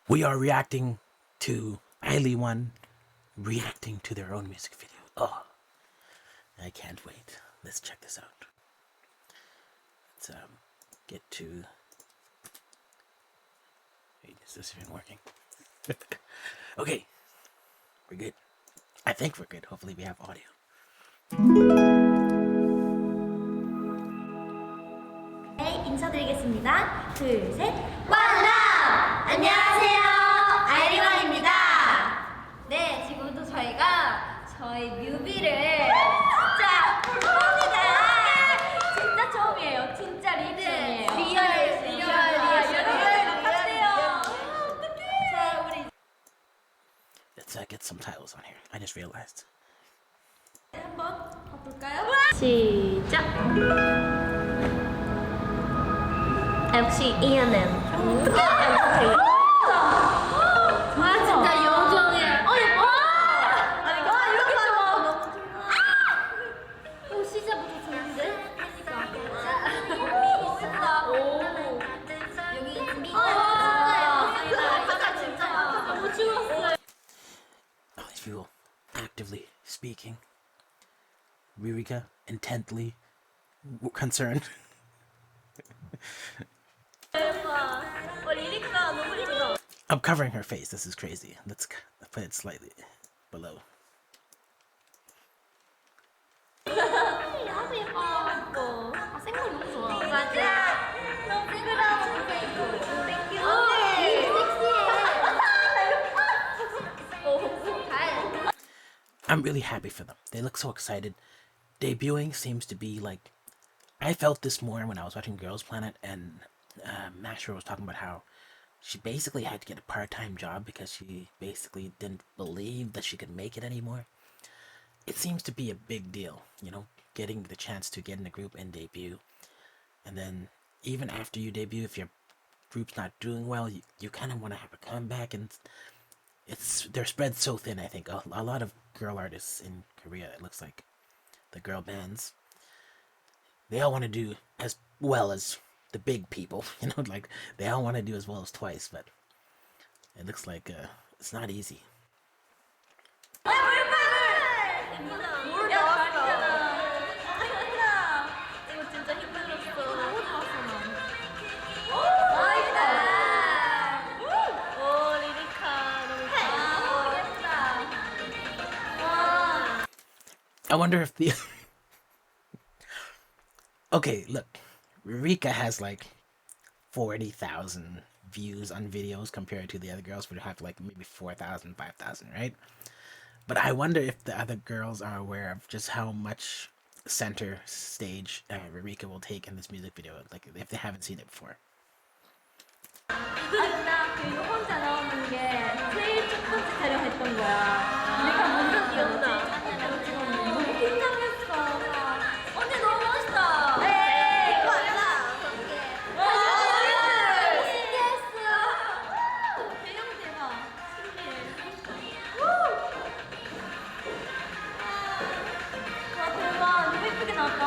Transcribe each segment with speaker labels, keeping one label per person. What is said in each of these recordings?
Speaker 1: We are reacting to ILY reacting to their own music video. Oh, I can't wait. Let's check this out. Let's get to. Wait, is this even working? Okay, we're good. I think we're good. Hopefully, we have audio.
Speaker 2: 네, 인사드리겠습니다. 둘, 셋. 와라! 안녕하세요. ILY입니다. 네, 지금부터 저희가 저희 뮤비를 진짜 처음이다. 진짜 처음이에요. 진짜 리액션이에요. 리얼 같아요. 자, 우리
Speaker 1: Let's get some titles on here. I just realized.
Speaker 2: 한번 바꿀까요? 시작. 역시 ENM. 와 진짜 요정해. 예뻐. 아니 와 이렇게 좋아. 오 시작부터 좋은데? 그러니까. 오. 여기 준비. 진짜 너무 추웠어요.
Speaker 1: All these people actively speaking. Ririka intently concerned.
Speaker 2: 리리카 너무 예쁘다.
Speaker 1: I'm covering her face. This is crazy. Let's put it slightly below.
Speaker 2: 너무 예뻐. 아, 생각 너무 좋아. 맞아. 너무 부끄러워. 땡큐. 섹시해.
Speaker 1: I'm really happy for them. They look so excited. Debuting seems to be like, I felt this more when I was watching Girls Planet, and Masher was talking about how she basically had to get a part-time job because she basically didn't believe that she could make it anymore. It seems to be a big deal, you know, getting the chance to get in a group and debut. And then even after you debut, if your group's not doing well, you kind of want to have a comeback, and they're spread so thin. I think a lot of girl artists in Korea, it looks like the girl bands, they all want to do as well as the big people, you know, like they all want to do as well as Twice, but it looks like it's not easy. I wonder if the okay, look, Rika has like 40,000 views on videos compared to the other girls who have like maybe 4,000, 5,000, right? But I wonder if the other girls are aware of just how much center stage Rika will take in this music video, like if they haven't seen it before.
Speaker 2: 그 혼자 나오는 게 제일 첫 번째 촬영했던 거야. 내가 먼저 기억나. 너무 긴장했어. 언니 너무 멋있다. 네. 이거 알아. 와, 신기했어. 배경 대박. 신기해. 와 대박. 너무 예쁘게 나왔다.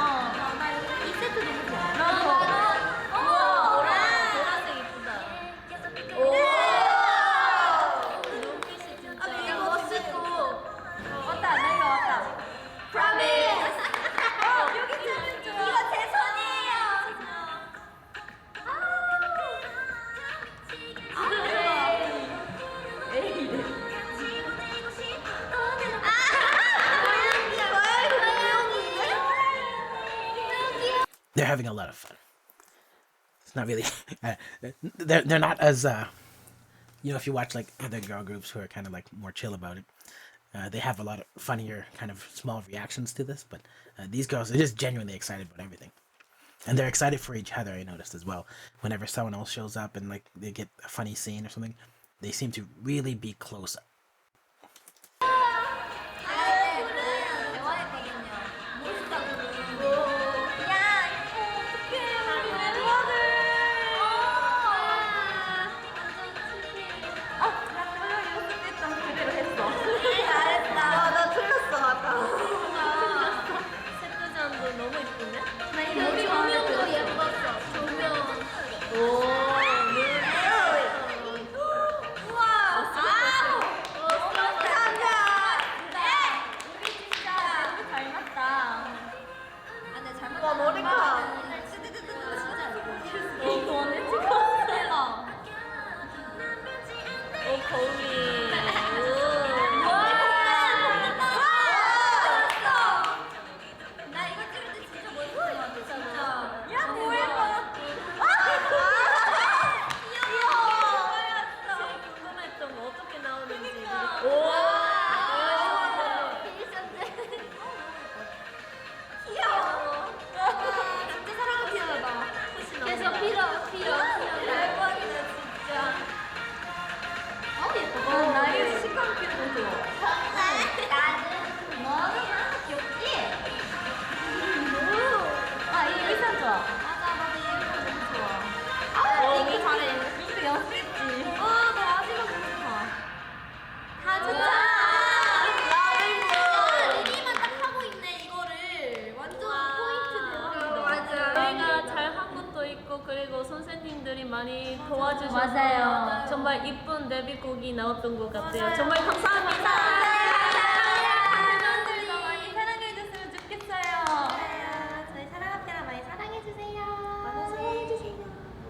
Speaker 2: 나 이 세트 너무 좋아. 나도. 보라색 이쁘다. 오. 눈빛이 진짜. 되게 멋있고. 왔다, 내가 왔다. Promise. 여기 차는 좋아. 이거 제 손이에요.
Speaker 1: They're having a lot of fun. It's not really they're not as you know, if you watch like other girl groups who are kind of like more chill about it, they have a lot of funnier kind of small reactions to this, but these girls are just genuinely excited about everything, and they're excited for each other. I noticed as well, whenever someone else shows up and like they get a funny scene or something, they seem to really be close up.
Speaker 2: 너무 이쁜데? 나 이거 조명도 예뻤어. 조명. 오. 거울이. 나 이거 찍을 때 진짜 멋있어. 진짜. 야, 뭐야? 귀여워.
Speaker 3: 제일 궁금했던 거 어떻게 나오는지.
Speaker 2: 귀여워. 진짜 사랑은 피어나다. 계속 피어. 대박이다, 진짜. 예뻐. 나의 시간 피는 거 좋아. 나는 너는 귀엽지? 이 의상 좋아. 맞아, 이 의상 너무 좋아. 이거 잘해. 이거 연습했지. 너 아직은 너무 좋아. 다 좋아. 리리만 딱 하고 있네, 이거를. 완전 포인트 대박이다. 맞아.
Speaker 3: 저희가 잘한 것도 있고 그리고 선생님들이 많이 도와주셔서
Speaker 2: 맞아요.
Speaker 3: 정말 이쁜 데뷔곡이 나왔던 것 같아요. 정말 감사합니다.
Speaker 2: 여러분들 더 많이 사랑해줬으면 좋겠어요. 저희 사랑학교랑 많이 사랑해주세요. 많이 사랑해주세요.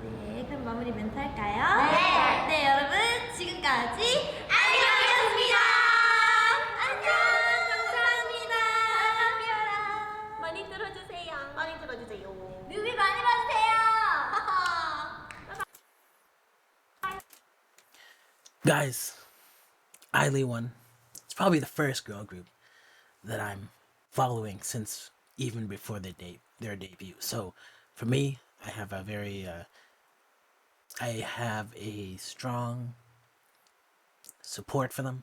Speaker 2: 네, 그럼 마무리 멘트 할까요? 네, 여러분 지금까지 아이돌이었습니다. 안녕, 감사합니다. 사랑합니다.
Speaker 3: 많이 들어주세요. 많이 들어주세요.
Speaker 2: 뮤비 많이 봐주세요.
Speaker 1: Guys, ILY it's probably the first girl group that I'm following since even before their debut. So for me, I have a strong support for them.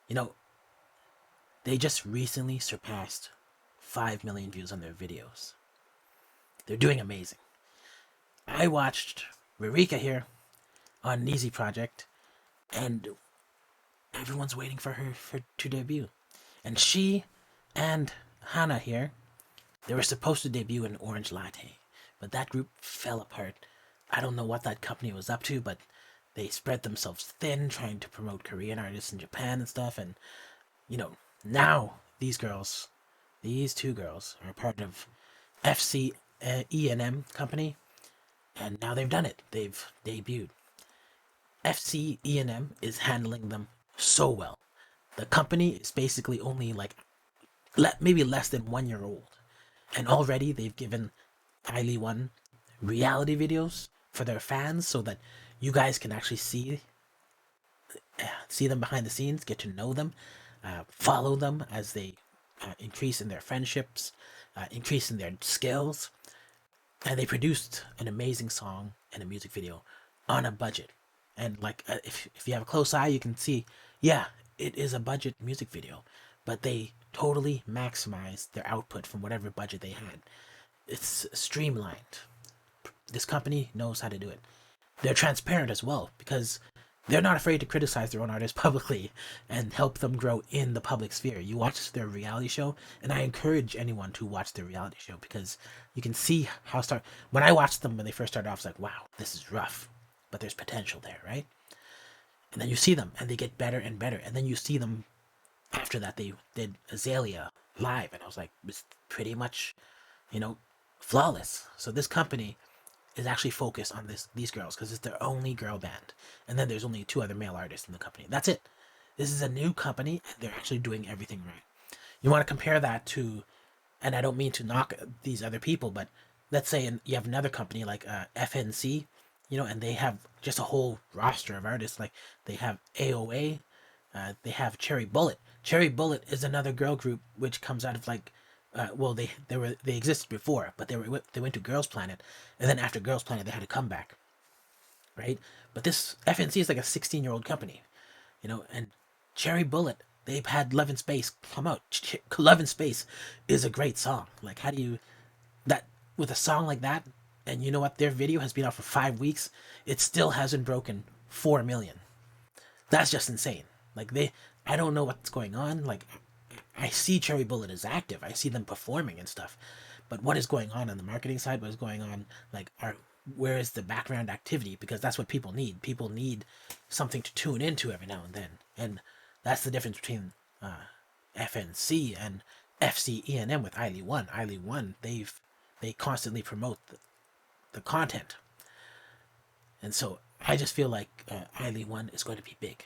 Speaker 1: You know, they just recently surpassed 5 million views on their videos. They're doing amazing. I watched Rurika here on Neezy Project, and everyone's waiting for her to debut. And she and Hana here, they were supposed to debut in Orange Latte, but that group fell apart. I don't know what that company was up to, but they spread themselves thin trying to promote Korean artists in Japan and stuff. And now these two girls are part of FC E&M company, and now they've done it. They've debuted. FC E&M is handling them so well. The company is basically only like maybe less than 1 year old, and already they've given ILY reality videos for their fans so that you guys can actually see them behind the scenes, get to know them, follow them as they increase in their friendships, increase in their skills. And they produced an amazing song and a music video on a budget. And if you have a close eye, you can see, yeah, it is a budget music video, but they totally maximized their output from whatever budget they had. It's streamlined. This company knows how to do it. They're transparent as well, because they're not afraid to criticize their own artists publicly and help them grow in the public sphere. You watch their reality show, and I encourage anyone to watch their reality show, because you can see when I watched them when they first started off, it's like, wow, this is rough, but there's potential there, right? And then you see them, and they get better and better, and then you see them after that. They did Azalea live, and I was like, it's pretty much, flawless. So this company is actually focused on these girls because it's their only girl band, and then there's only 2 other male artists in the company. That's it. This is a new company, and they're actually doing everything right. You want to compare that to, and I don't mean to knock these other people, but let's say you have another company like FNC, and they have just a whole roster of artists. Like they have AOA, they have Cherry Bullet. Cherry Bullet is another girl group which comes out of they existed before, but they went to Girls Planet, and then after Girls Planet they had to come back, right? But this FNC is like a 16-year-old company, and Cherry Bullet, they've had Love in Space come out. Love in Space is a great song. Like, how do you with a song like that, and you know what? Their video has been out for 5 weeks. It still hasn't broken 4 million. That's just insane. I don't know what's going on. I see Cherry Bullet is active. I see them performing and stuff. But what is going on the marketing side? What is going on? Where is the background activity? Because that's what people need. People need something to tune into every now and then. And that's the difference between FNC and FCE&M with ILY. ILY, they constantly promote the content. And so I just feel like ILY is going to be big,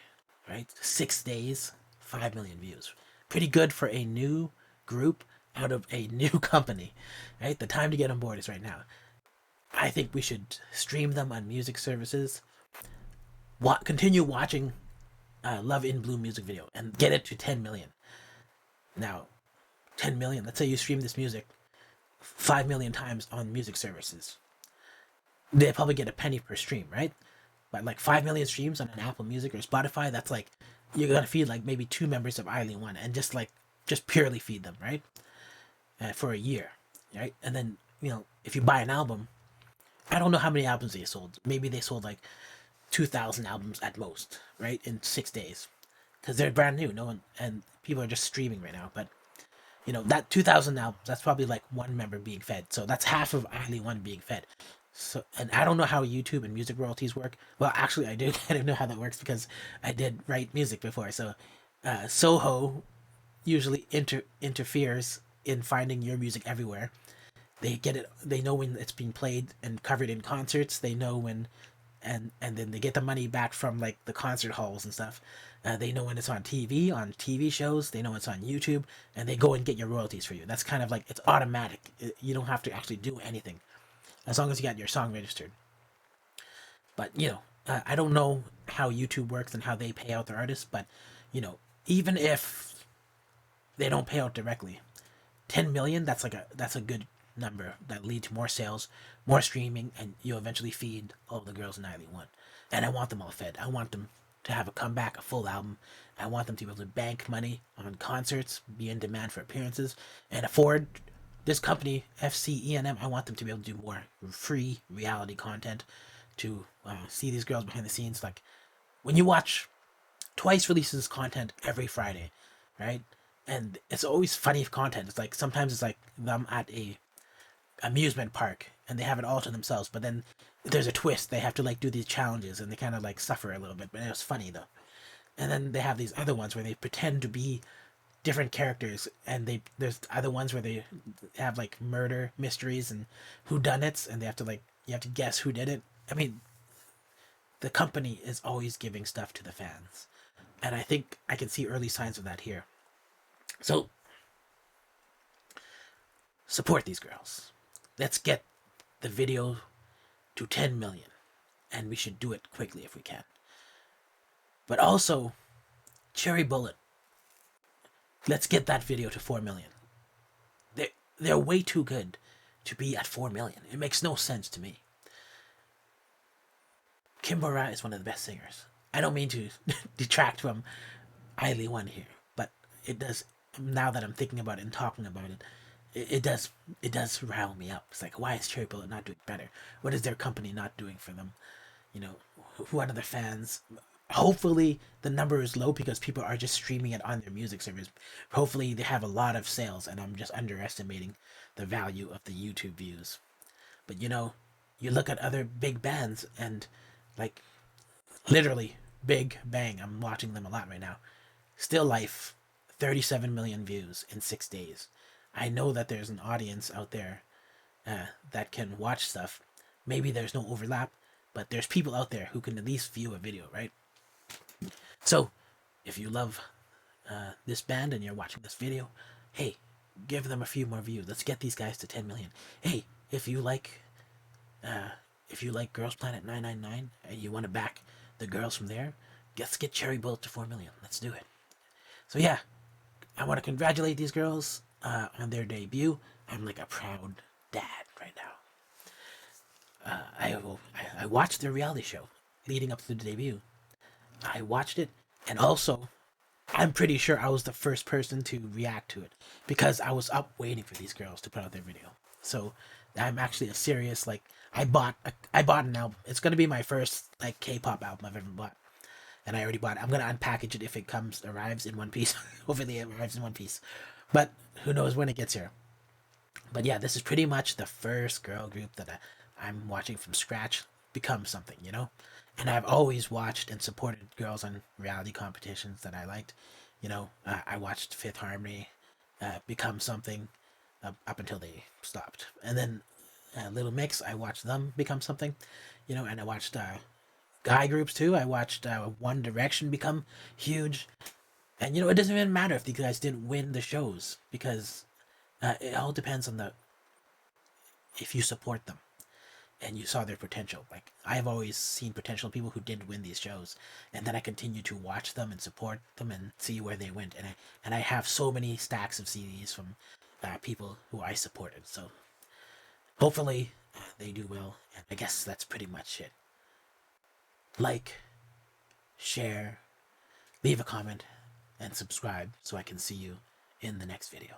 Speaker 1: right? 6 days, 5 million views, pretty good for a new group out of a new company, right? The time to get on board is right now. I think we should stream them on music services. Continue watching Love in Bloom music video and get it to 10 million. Now, 10 million. Let's say you stream this music 5 million times on music services. They probably get a penny per stream, right? But like 5 million streams on an Apple Music or Spotify, that's like you're gonna feed like maybe 2 members of ILY and just purely feed them, right? For a year, right? And then if you buy an album, I don't know how many albums they sold. Maybe they sold like 2,000 albums at most, right? In 6 days, because they're brand new. No one and people are just streaming right now. But that 2,000 albums, that's probably like one member being fed. So that's half of ILY being fed. So, and I don't know how YouTube and music royalties work. Well, actually, I do. I don't know how that works because I did write music before. So, Soho usually interferes in finding your music everywhere. They get it. They know when it's being played and covered in concerts. They know when, and then they get the money back from like the concert halls and stuff. They know when it's on TV shows. They know it's on YouTube, and they go and get your royalties for you. That's kind of like it's automatic. You don't have to actually do anything, as long as you got your song registered. But I don't know how YouTube works and how they pay out their artists. But even if they don't pay out directly, 10 million. That's a good number that lead to more sales, more streaming, and you eventually feed all the girls in ILY. And I want them all fed. I want them to have a comeback, a full album. I want them to be able to bank money on concerts, be in demand for appearances, and afford this company, FCENM. I want them to be able to do more free reality content to see these girls behind the scenes. Like when you watch Twice releases content every Friday, right? And it's always funny content. It's like sometimes it's like them at a amusement park and they have it all to themselves, but then there's a twist. They have to like do these challenges and they kind of like suffer a little bit, but it was funny though. And then they have these other ones where they pretend to be different characters, and there's other ones where they have like murder mysteries and whodunits, and they have to like you have to guess who did it. I mean, the company is always giving stuff to the fans, and I think I can see early signs of that here. So support these girls. Let's get the video to 10 million, and we should do it quickly if we can. But also, Cherry Bullet. Let's get that video to 4 million. They're way too good to be at 4 million. It makes no sense to me. Kimbara is one of the best singers. I don't mean to detract from ILY here, but it does. Now that I'm thinking about it and talking about it, it does rile me up. It's like, why is Cherry Bullet not doing better? What is their company not doing for them? Who are their fans? Hopefully the number is low because people are just streaming it on their music service. Hopefully they have a lot of sales, and I'm just underestimating the value of the YouTube views. But you look at other big bands and like literally Big Bang. I'm watching them a lot right now. Still Life, 37 million views in 6 days. I know that there's an audience out there that can watch stuff. Maybe there's no overlap, but there's people out there who can at least view a video, right? So, if you love this band and you're watching this video, hey, give them a few more views. Let's get these guys to 10 million. Hey, if you like Girls Planet 999 and you want to back the girls from there, let's get Cherry Bullet to 4 million. Let's do it. So yeah, I want to congratulate these girls on their debut. I'm like a proud dad right now. I watched their reality show leading up to the debut. I watched it, and also, I'm pretty sure I was the first person to react to it because I was up waiting for these girls to put out their video. So I'm actually a serious I bought an album. It's gonna be my first K-pop album I've ever bought, and I already bought it. I'm gonna unpackage it if it arrives in one piece. Hopefully it arrives in one piece, but who knows when it gets here. But yeah, this is pretty much the first girl group that I'm watching from scratch become something, And I've always watched and supported girls on reality competitions that I liked. I watched Fifth Harmony become something up until they stopped. And then Little Mix, I watched them become something, and I watched guy groups too. I watched One Direction become huge, and it doesn't even matter if the guys didn't win the shows because it all depends on the if you support them and you saw their potential. Like I have always seen potential people who didn't win these shows, and then I continue to watch them and support them and see where they went. And I have so many stacks of CDs from people who I supported. So hopefully they do well. And I guess that's pretty much it. Like, share, leave a comment, and subscribe so I can see you in the next video.